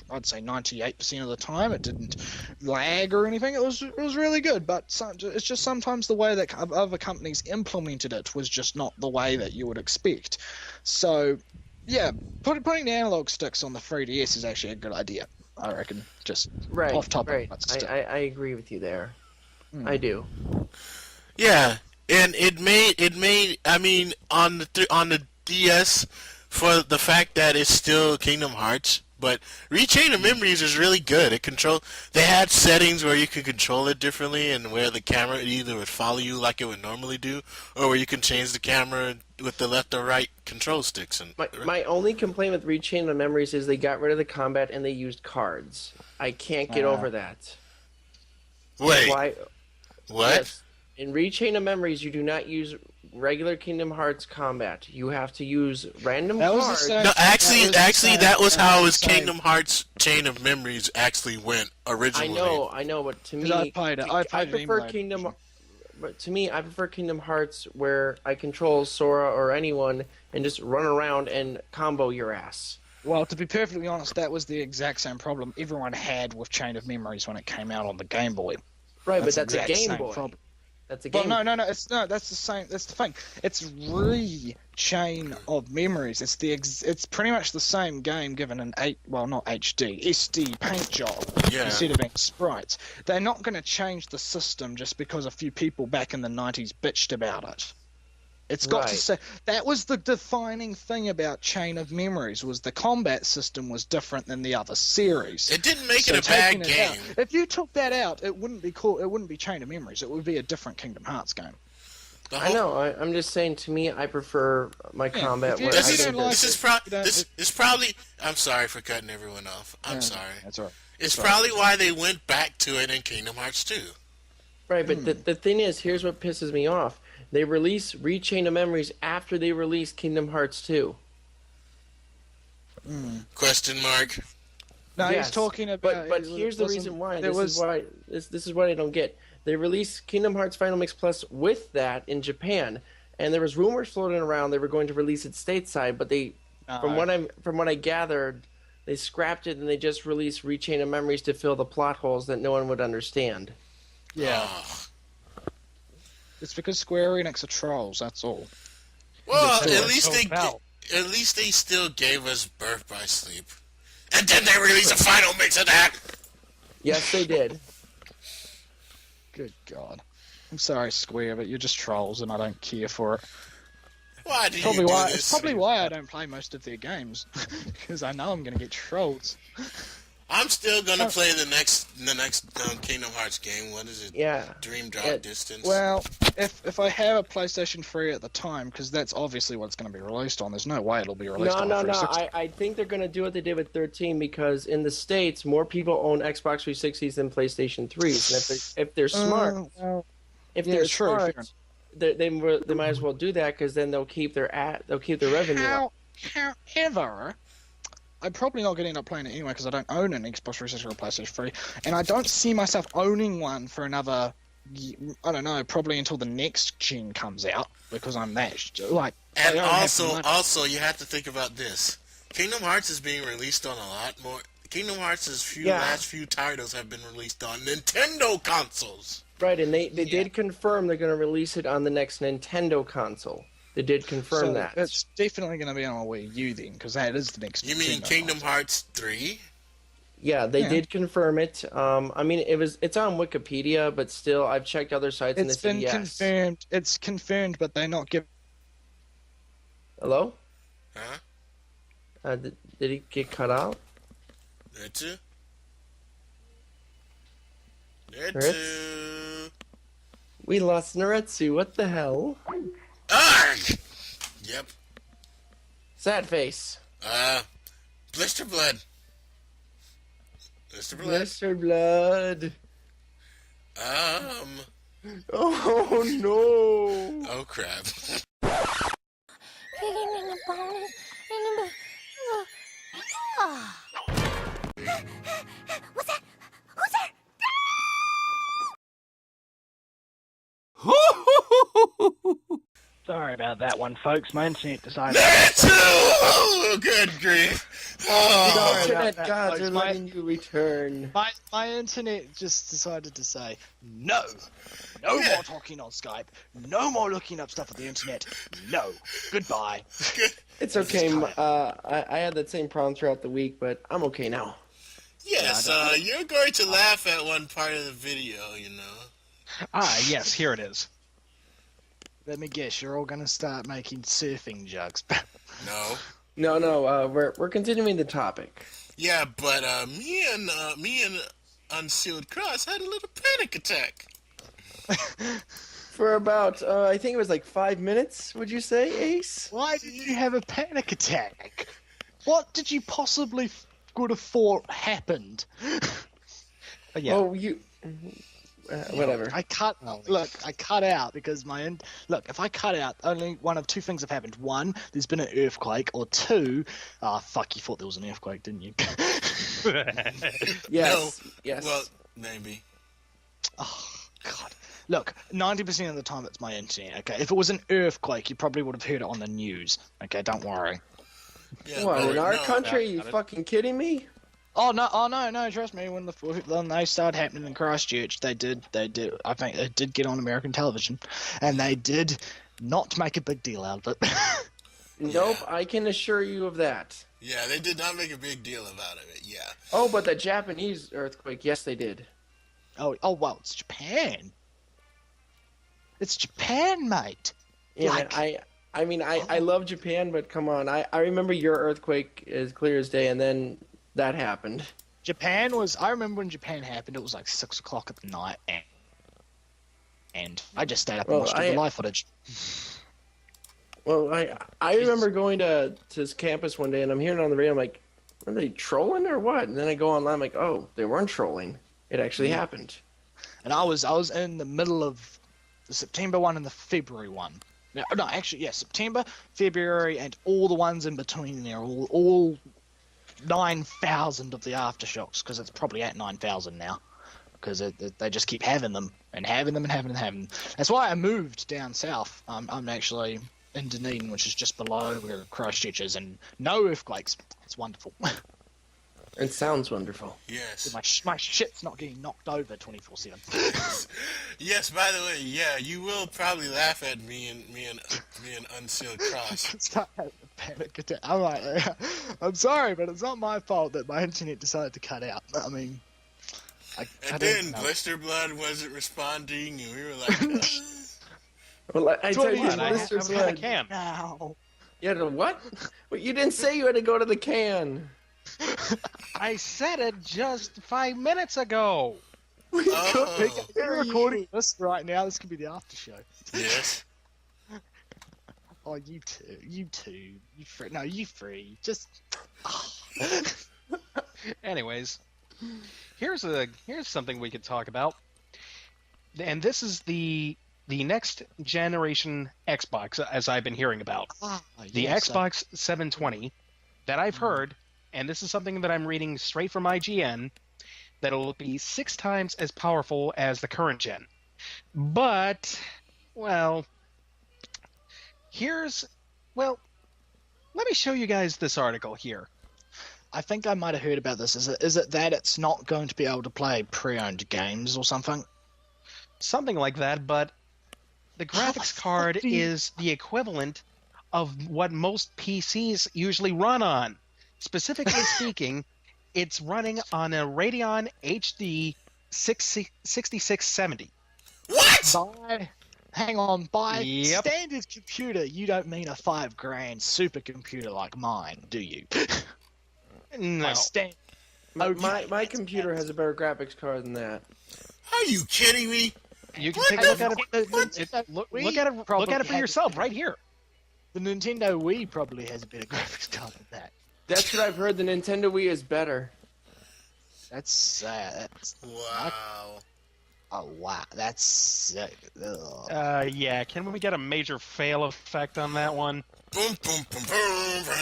I'd say 98% of the time. It didn't lag or anything. It was really good. But it's just sometimes the way that other companies implemented it was just not the way that you would expect. So, yeah, putting the analog sticks on the 3DS is actually a good idea, I reckon. Just off topic. Right. I agree with you there. I do. Yeah, and it made. I mean, on the DS, for the fact that it's still Kingdom Hearts. But Rechain of Memories is really good. They had settings where you could control it differently, and where the camera either would follow you like it would normally do, or where you can change the camera with the left or right control sticks. And my only complaint with Rechain of Memories is they got rid of the combat and they used cards. I can't get over that. Wait. Why? What? In Rechain of Memories, you do not use regular Kingdom Hearts combat. You have to use random That was the cards. same. No, that was how his the same. Kingdom Hearts Chain of Memories actually went originally. I know, but to 'Cause me, I played it. I played it prefer emulated Kingdom. version. But to me, I prefer Kingdom Hearts where I control Sora or anyone and just run around and combo your ass. Well, to be perfectly honest, that was the exact same problem everyone had with Chain of Memories when it came out on the Game Boy. Right, but the that's a exact Game same Boy. problem. That's a Well, game. no, that's the same. That's the thing. It's Chain of Memories. It's pretty much the same game given an not HD, SD paint job Yeah. instead of being sprites. They're not going to change the system just because a few people back in the 90s bitched about it. It's got to Right. say that was the defining thing about Chain of Memories was the combat system was different than the other series. It didn't make So it a bad taking it out- game. if you took that out, it wouldn't be cool. It wouldn't be Chain of Memories. It would be a different Kingdom Hearts game. The I whole- know. I'm just saying. To me, I prefer my combat. if you- Where This I is get don't like this to- is it, pro- you don't- this is probably. I'm sorry for cutting everyone off. I'm Yeah, sorry. That's all right. It's probably why they went back to it in Kingdom Hearts 2. Right, but the thing is, here's what pisses me off. They release Rechain of Memories after they release Kingdom Hearts 2. Question mark. No, Yes, he's talking about. But here's the reason why. There This is what I don't get. They released Kingdom Hearts Final Mix Plus with that in Japan, and there was rumors floating around they were going to release it stateside, but they, from what I gathered, they scrapped it and they just released Rechain of Memories to fill the plot holes that no one would understand. Yeah, Oh. it's because Square Enix are trolls. That's all. Well, They at were least so they foul. at least they still gave us Birth by Sleep, and then they released a final mix of that. Yes, they did. Good God. I'm sorry, Square, but you're just trolls, and I don't care for it. Why do Probably you do why. this? It's probably why I don't play most of their games, because I know I'm going to get trolled. I'm still gonna play the next Kingdom Hearts game. What is it? Yeah. Dream Drop Yeah. Distance. Well, if I have a PlayStation 3 at the time, because that's obviously what it's going to be released on. There's no way it'll be released No, on no, no. 360. I think they're going to do what they did with 13 because in the States, more people own Xbox 360s than PlayStation 3s. And if they're smart, Well, if yeah, they're true, smart, fair they might as well do that because then they'll keep their revenue up. However, I'm probably not going to end up playing it anyway because I don't own an Xbox 360 or PlayStation 3, and I don't see myself owning one for another, I don't know, probably until the next gen comes out because I'm that like. And I don't have the money. also, you have to think about this. Kingdom Hearts is being released on a lot more. Kingdom Hearts' last few titles have been released on Nintendo consoles. Right, and they did confirm they're going to release it on the next Nintendo console. They did confirm So that. it's definitely going to be on a Wii U then, because that is the next. You mean Nintendo Kingdom console. Hearts 3? Yeah, they Yeah. did confirm it. I mean, it's on Wikipedia, but still, I've checked other sites and they It's said been yes. confirmed. It's confirmed, but they're not giving. Hello? Huh? Did he get cut out? Retsu? Ritz? We lost Naretsu. What the hell? Arg! Yep. Sad face. BlisteredBlood. BlisteredBlood. BlisteredBlood. Oh no! Oh crap. What's that? Who's there? Sorry about that one, folks. My internet decided. Retsu! Oh, good grief. Oh. Sorry about Internet that, gods folks. are letting you return. My internet just decided to say no. No Yeah. more talking on Skype. No more looking up stuff on the internet. No. Goodbye. It's okay. tired. I had that same problem throughout the week, but I'm okay now. Yes, you're going to laugh at one part of the video, you know. Ah, yes, here it is. Let me guess. You're all gonna start making surfing jokes. No. No. We're continuing the topic. Yeah, but me and Unsealed Cross had a little panic attack. For about, I think it was like 5 minutes. Would you say, Ace? Why did you have a panic attack? What did you possibly could have thought happened? But yeah, Oh, Whatever. I cut out because if I cut out, only one of two things have happened. One, there's been an earthquake, or two, fuck, you thought there was an earthquake, didn't you? Yes. No. Yes. Well, maybe. Oh, God. Look, 90% of the time it's my internet, okay? If it was an earthquake, you probably would have heard it on the news, okay? Don't worry. Yeah, What, in our no, country? Are you fucking kidding me? Oh no! Trust me. When they started happening in Christchurch, they did. I think they did get on American television, and they did not make a big deal out of it. Nope, I can assure you of that. Yeah, they did not make a big deal about it. Yeah. Oh, but the Japanese earthquake, yes, they did. oh well, it's Japan. It's Japan, mate. Yeah, Like- I love Japan, but come on, I remember your earthquake as clear as day, and then that happened. Japan was. I remember when Japan happened. It was like 6 o'clock at night, and I just stayed up and watched all the live footage. Well, I remember going to his campus one day, and I'm hearing it on the radio. I'm like, are they trolling or what? And then I go online, I'm like, oh, they weren't trolling. It actually happened. And I was in the middle of the September one and the February one. No, actually, yeah, September, February, and all the ones in between there, all 9,000 of the aftershocks, because it's probably at 9,000 now, because they just keep having them and having them and having them. That's why I moved down south. I'm actually in Dunedin, which is just below where Christchurch is, and no earthquakes. It's wonderful. It sounds wonderful. Yes. My shit's not getting knocked over 24/7. Yes. By the way, yeah, you will probably laugh at me and Unsealed Cross. Start having a panic attack. I'm like, I'm sorry, but it's not my fault that my internet decided to cut out. I mean, I And didn't then know. BlisteredBlood wasn't responding, and we were like, Well, I tell you, Come on, I Mr. have a Blood, can. Now. you had to what? Well, you didn't say you had to go to the can. I said it just 5 minutes ago. oh, We're recording this right now. This could be the after show. yes. Oh, you two, you free. No, you free. Just. Anyways, here's something we could talk about, and this is the next generation Xbox, as I've been hearing about. The Xbox 720 that I've heard, and this is something that I'm reading straight from IGN, that it'll be 6 times as powerful as the current gen. But, well, let me show you guys this article here. I think I might have heard about this. Is it that it's not going to be able to play pre-owned games or something? Something like that, but the graphics card is the equivalent of what most PCs usually run on. Specifically speaking, it's running on a Radeon HD 6670. What? By Yep. standard computer, you don't mean a $5,000 supercomputer like mine, do you? No. My computer has a better graphics card than that. Are you kidding me? You can What take a the look at it. Look at it. Probably Look at it for has- yourself, right here. The Nintendo Wii probably has a better graphics card than that. That's what I've heard. The Nintendo Wii is better. That's sad. Wow. Oh wow, that's sick. Ugh. Yeah. Can we get a major fail effect on that one? Boom, boom, boom, boom, boom.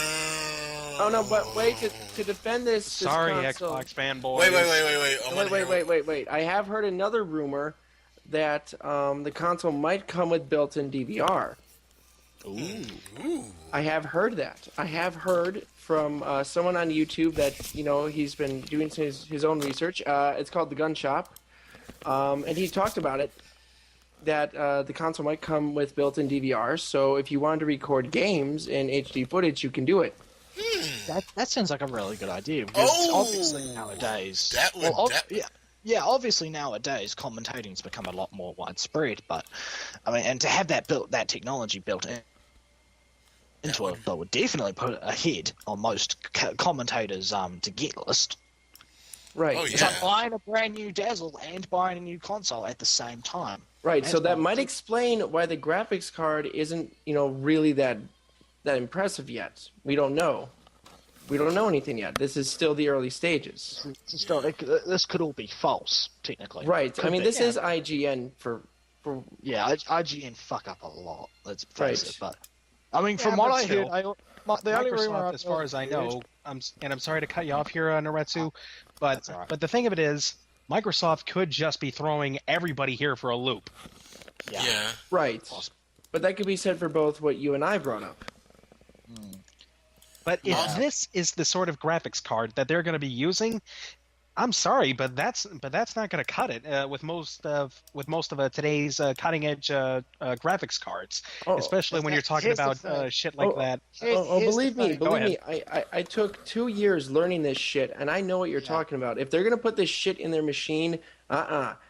Oh no, but wait, to defend this Sorry, console, Xbox fanboys. Wait. I wanna hear Wait. I have heard another rumor that the console might come with built-in DVR. Ooh. I have heard that. I have heard from someone on YouTube that he's been doing his own research. It's called The Gun Shop, and he talked about it. That the console might come with built-in DVR, so if you wanted to record games in HD footage, you can do it. That sounds like a really good idea. Because obviously nowadays, That would obviously nowadays commentating's become a lot more widespread. But I mean, and to have that technology built into it, that would definitely put it ahead on most commentators' to get list. Right. Oh, It's yeah. like buying a brand new Dazzle and buying a new console at the same time. Right, That's so that why- might explain why the graphics card isn't, really that impressive yet. We don't know. We don't know anything yet. This is still the early stages. This could all be false, technically. Right. Could I mean, be. this is IGN for Yeah, IGN fuck up a lot. Let's face it. But I mean, Yeah, from what but I heard, still, the only rumor Microsoft, as far as I know, and I'm sorry to cut you off here, Naretsu, but That's all right. but the thing of it is, Microsoft could just be throwing everybody here for a loop. Yeah. right. But that could be said for both what you and I brought up. But if this is the sort of graphics card that they're going to be using, I'm sorry, but that's not going to cut it with most of today's cutting edge graphics cards, especially when you're talking about shit like that. Believe me, Go ahead. I took 2 years learning this shit, and I know what you're talking about. If they're gonna put this shit in their machine,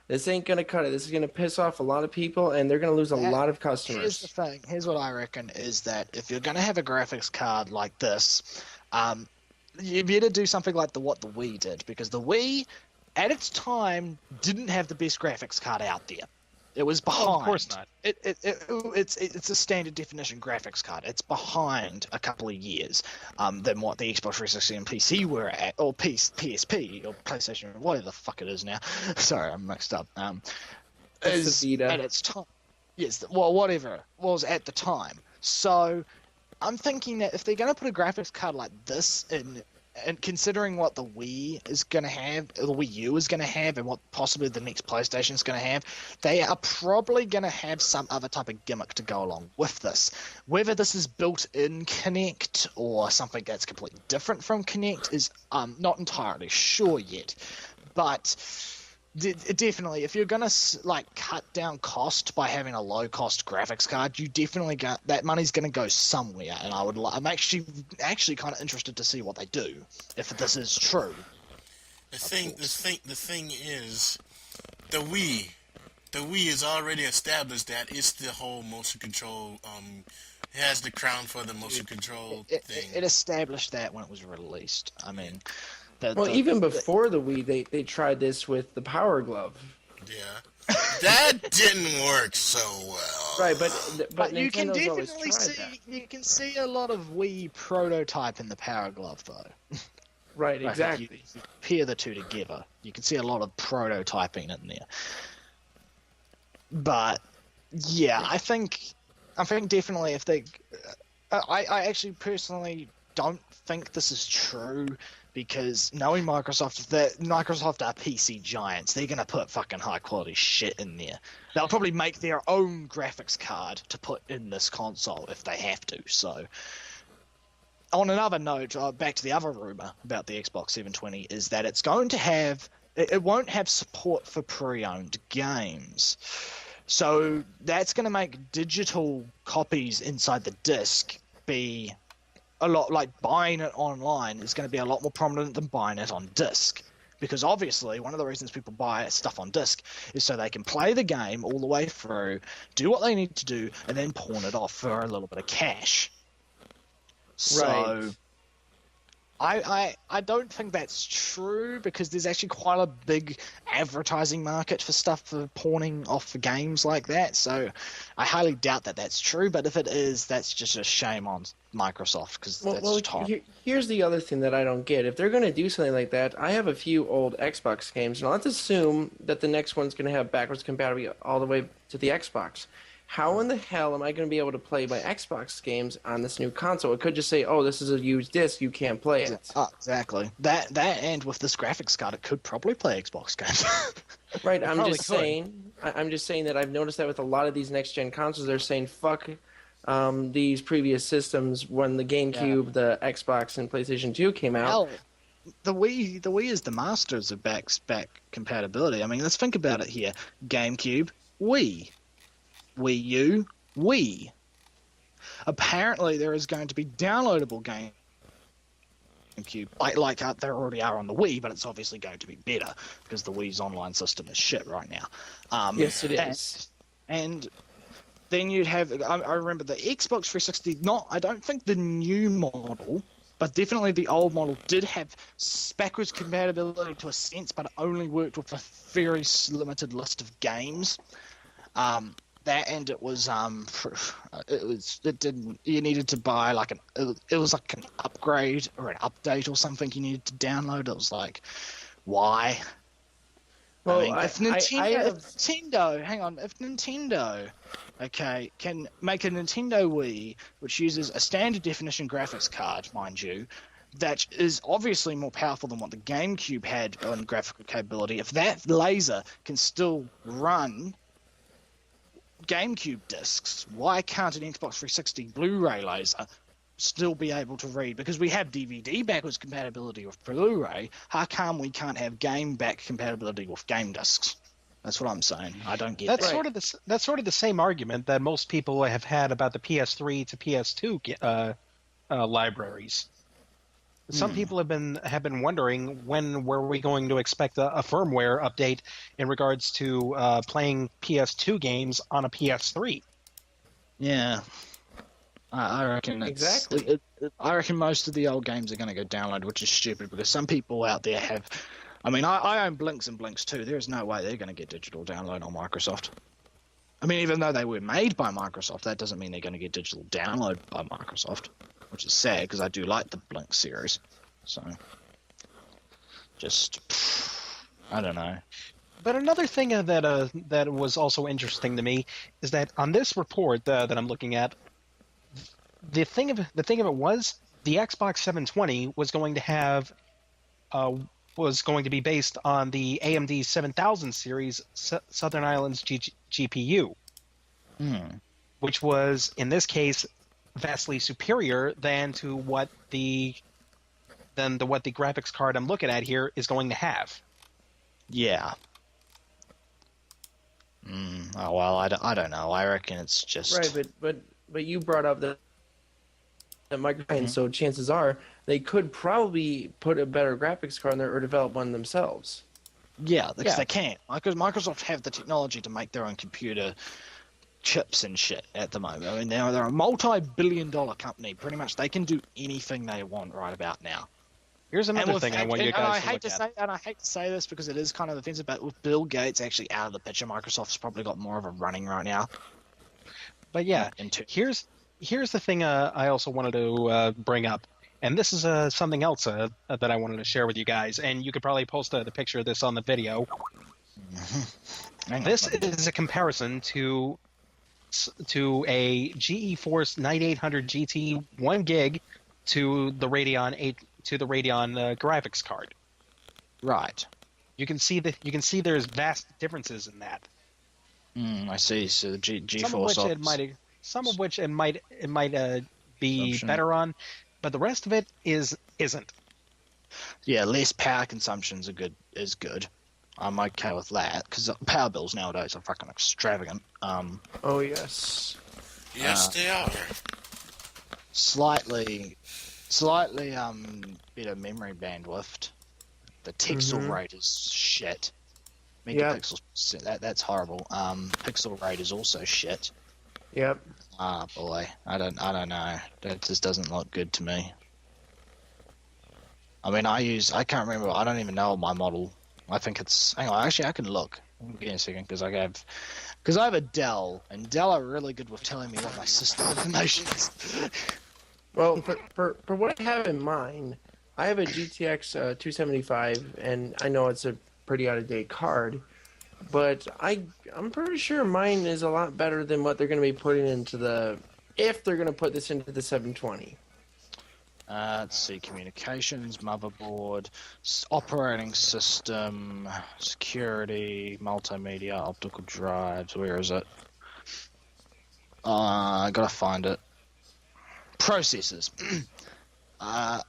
this ain't gonna cut it. This is gonna piss off a lot of people, and they're gonna lose a lot of customers. Here's the thing. Here's what I reckon is that if you're gonna have a graphics card like this, you better do something like what the Wii did, because the Wii, at its time, didn't have the best graphics card out there. It was behind. Oh, of course not. It's a standard definition graphics card. It's behind a couple of years than what the Xbox 360 and PC were at, or PSP or PlayStation, whatever the fuck it is now. Sorry, I'm mixed up. That's the Vita. At its time. Yes, well, whatever it was at the time. So I'm thinking that if they're going to put a graphics card like this in, and considering what the Wii is going to have, the Wii U is going to have, and what possibly the next PlayStation is going to have, they are probably going to have some other type of gimmick to go along with this. Whether this is built-in Kinect or something that's completely different from Kinect is not entirely sure yet. But definitely, if you're gonna cut down cost by having a low-cost graphics card, you definitely got that money's gonna go somewhere. And I'm actually kind of interested to see what they do if this is true. The thing is, the Wii is already established that it's the whole motion control. It has the crown for the motion control thing. It established that when it was released. I mean. Even before the Wii, they tried this with the Power Glove. Yeah, that didn't work so well. Right, but you can Nintendo's always definitely tried see that. you can see a lot of Wii prototype in the Power Glove though. Right, Like, exactly. if you pair the two together, you can see a lot of prototyping in there. But yeah, I think definitely if they, I actually personally don't think this is true. Because knowing Microsoft, that Microsoft are PC giants, they're gonna put fucking high quality shit in there. They'll probably make their own graphics card to put in this console if they have to. So, on another note, back to the other rumor about the Xbox 720 is that it's going to have, it won't have support for pre-owned games. So that's going to make digital copies inside the disc be a lot like buying it online is going to be a lot more prominent than buying it on disc. Because obviously, one of the reasons people buy stuff on disc is so they can play the game all the way through, do what they need to do, and then pawn it off for a little bit of cash. So, I don't think that's true because there's actually quite a big advertising market for stuff for pawning off for games like that. So I highly doubt that that's true. But if it is, that's just a shame on Microsoft because that's horrible. Here's the other thing that I don't get. If they're going to do something like that, I have a few old Xbox games, and let's assume that the next one's going to have backwards compatibility all the way to the Xbox. How in the hell am I going to be able to play my Xbox games on this new console? It could just say, "Oh, this is a used disc. You can't play it." Exactly. That and with this graphics card, it could probably play Xbox games. Right. I'm just saying that I've noticed that with a lot of these next gen consoles, they're saying fuck these previous systems when the GameCube, the Xbox, and PlayStation 2 came out. Hell, the Wii is the masters of back compatibility. I mean, let's think about it here: GameCube, Wii. Wii U, Wii. Apparently, there is going to be downloadable GameCube, like there already are on the Wii, but it's obviously going to be better because the Wii's online system is shit right now. Yes, it is. And then you'd have, I remember the Xbox 360, I don't think the new model, but definitely the old model did have backwards compatibility to a sense, but it only worked with a very limited list of games. and it was it didn't, you needed to buy like it was like an upgrade or an update or something you needed to download. It was like, why? Well, I mean, if have... Nintendo, hang on, if Nintendo, okay, can make a Nintendo Wii which uses a standard definition graphics card, mind you, that is obviously more powerful than what the GameCube had on graphical capability, if that laser can still run GameCube discs, why can't an Xbox 360 Blu-ray laser still be able to read? Because we have DVD backwards compatibility with Blu-ray, how come we can't have game back compatibility with game discs? That's what I'm saying. I don't get That's that. sort of the same argument that most people have had about the PS3 to PS2 libraries. Some people have been wondering when were we going to expect a firmware update in regards to playing PS2 games on a PS3. Yeah. I reckon Exactly. I reckon most of the old games are going to go download, which is stupid because some people out there have. I mean, I own Blinks and Blinks too. There's no way they're going to get digital download on Microsoft. I mean, even though they were made by Microsoft, that doesn't mean they're going to get digital download by Microsoft, which is sad because I do like the Blink series. So, just I don't know. But another thing that was also interesting to me is that on this report that I'm looking at, the thing of it was the Xbox 720 was going to have was going to be based on the AMD 7000 series Southern Islands GPU, which was in this case vastly superior than what the graphics card I'm looking at here is going to have. Yeah. Oh well, I don't know. I reckon it's just Right, but you brought up that Microsoft, so chances are they could probably put a better graphics card in there or develop one themselves. Yeah, because they can't. Because Microsoft have the technology to make their own computer chips and shit at the moment. I mean, they're a multi-billion-dollar company. Pretty much, they can do anything they want right about now. Here's another thing I want you guys to look at. And I hate to say this because it is kind of offensive, but with Bill Gates actually out of the picture, Microsoft's probably got more of a running right now. But yeah, here's the thing I also wanted to bring up, and this is something else that I wanted to share with you guys, and you could probably post the picture of this on the video. This is a comparison to a GeForce 9800 GT 1 gig to the Radeon graphics card. Right. You can see there's vast differences in that. I see. So the GeForce. Some of which it might be better on, but the rest of it isn't. Yeah, less power consumptions is good. I'm okay with that because power bills nowadays are fucking extravagant. Oh yes. Yes, they are. Slightly better memory bandwidth. The texel rate is shit. Megapixels, that's horrible. Pixel rate is also shit. Yep. Ah, boy, I don't know. That just doesn't look good to me. I mean, I can't remember. I don't even know my model. I think it's. Hang on, actually, I can look. Give me a second, because I have a Dell, and Dell are really good with telling me what my system information is. Well, for what I have in mind, I have a GTX 275, and I know it's a pretty out-of-date card, but I'm pretty sure mine is a lot better than what they're going to be putting into if they're going to put this into the 720. Let's see, communications, motherboard, operating system, security, multimedia, optical drives. Where is it? I gotta find it. Processors. No,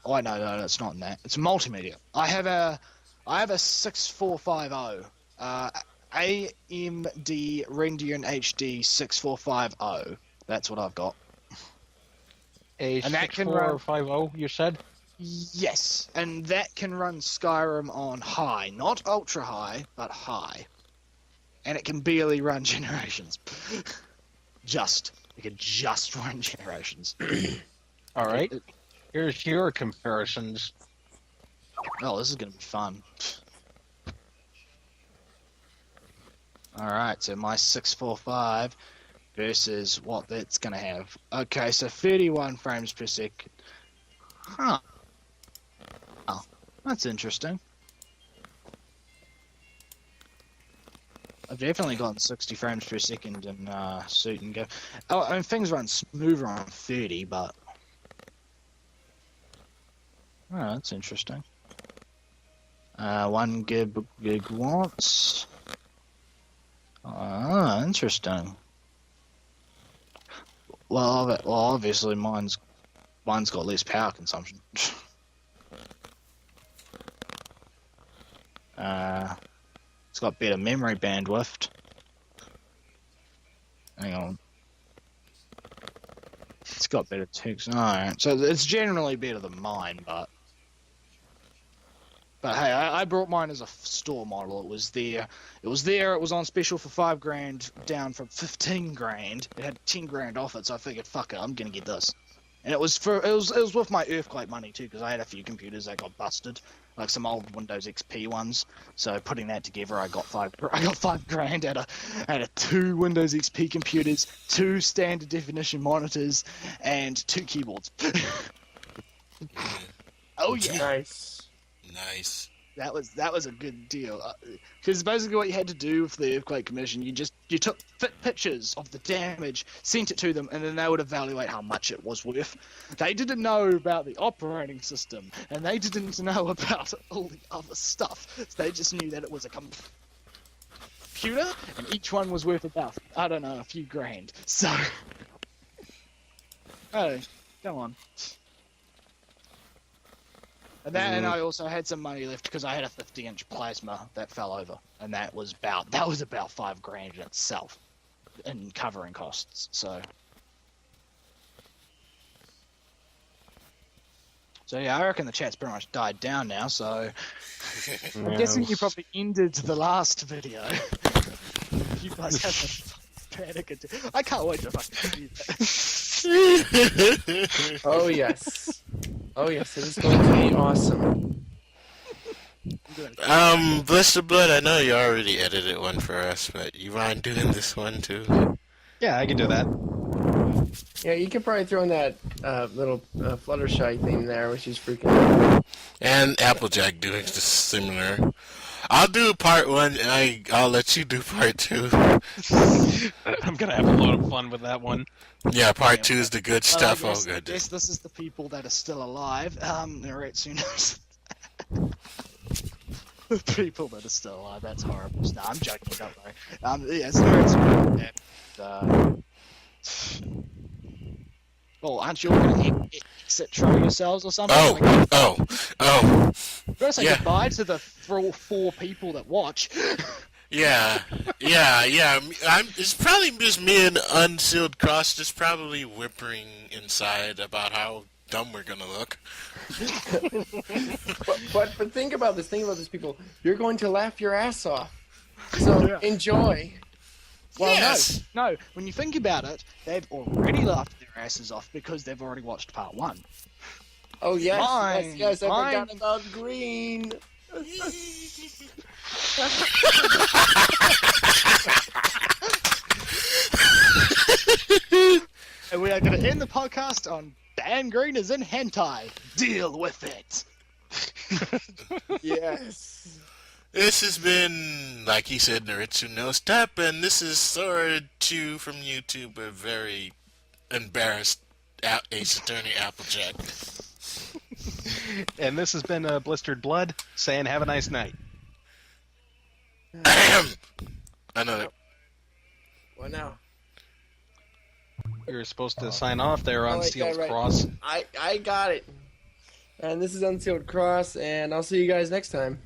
it's not in that. It's multimedia. I have a 6450. AMD Radeon HD 6450. That's what I've got. A 6450, you said? Yes, and that can run Skyrim on high. Not ultra high, but high. And it can barely run Generations. It can just run Generations. Alright. Here's your comparisons. Oh, this is going to be fun. Alright, so my 645 versus what that's going to have. Okay, so 31 frames per second. Huh. Oh, that's interesting. I've definitely gotten 60 frames per second in Suit and Go. Oh, I mean, things run smoother on 30, but... Oh, that's interesting. 1 gig watts. Ah, interesting. Well, obviously mine's got less power consumption. It's got better memory bandwidth. Hang on. It's got better text. Alright, so it's generally better than mine, but hey, I brought mine as a store model. It was there. It was on special for $5,000, down from 15,000. It had 10,000 off it, so I figured, fuck it, I'm gonna get this. And it was with my earthquake money too, because I had a few computers that got busted, like some old Windows XP ones. So putting that together, I got $5,000 out of 2 Windows XP computers, 2 standard definition monitors, and 2 keyboards. Oh yeah. Nice. That was a good deal, because basically what you had to do with the Earthquake Commission, you took pictures of the damage, sent it to them, and then they would evaluate how much it was worth. They didn't know about the operating system, and they didn't know about all the other stuff. So they just knew that it was a computer, and each one was worth about, I don't know, a few grand. So, oh, go on. And I also had some money left because I had a 50-inch plasma that fell over, and that was about $5,000 in itself, in covering costs. So yeah, I reckon the chat's pretty much died down now. So I'm guessing you probably ended the last video. You guys have a panic attack. I can't wait to fucking do that. Oh yes. Oh yes, it is going to be awesome. BlisteredBlood, I know you already edited one for us, but you mind doing this one too? Yeah, I can do that. Yeah, you could probably throw in that little Fluttershy thing there, which is freaking cool. And Applejack doing just similar. I'll do part 1, and I'll let you do part 2. I'm gonna have a lot of fun with that one. Yeah, part 2 is the good stuff. Yes, Oh, good. Yes, this is the people that are still alive. Naretsu knows. The people that are still alive. That's horrible. No, I'm joking. Don't worry. Yes, Naretsu. Well, aren't you all gonna exit troll yourselves or something? Oh. You gotta say goodbye to the 4 people that watch. Yeah. It's probably just me and Unsealed Cross just probably whimpering inside about how dumb we're gonna look. but think about this. Think about this, people. You're going to laugh your ass off. So enjoy. Well, Yes. no. When you think about it, they've already laughed their asses off because they've already watched part 1. Oh yes, Mine. yes. I Mine. forgot about green. And we are going to end the podcast on Dan Green is in hentai. Deal with it. Yes. This has been, like he said, Naritsu No Step, and this is Sword 2 from YouTube, a very embarrassed Ace Attorney Applejack. And this has been Blistered Blood saying have a nice night. Ahem. Another. What now? You were supposed to sign off there on right, Steel's right. Cross. I got it. And this is Unsealed Cross, and I'll see you guys next time.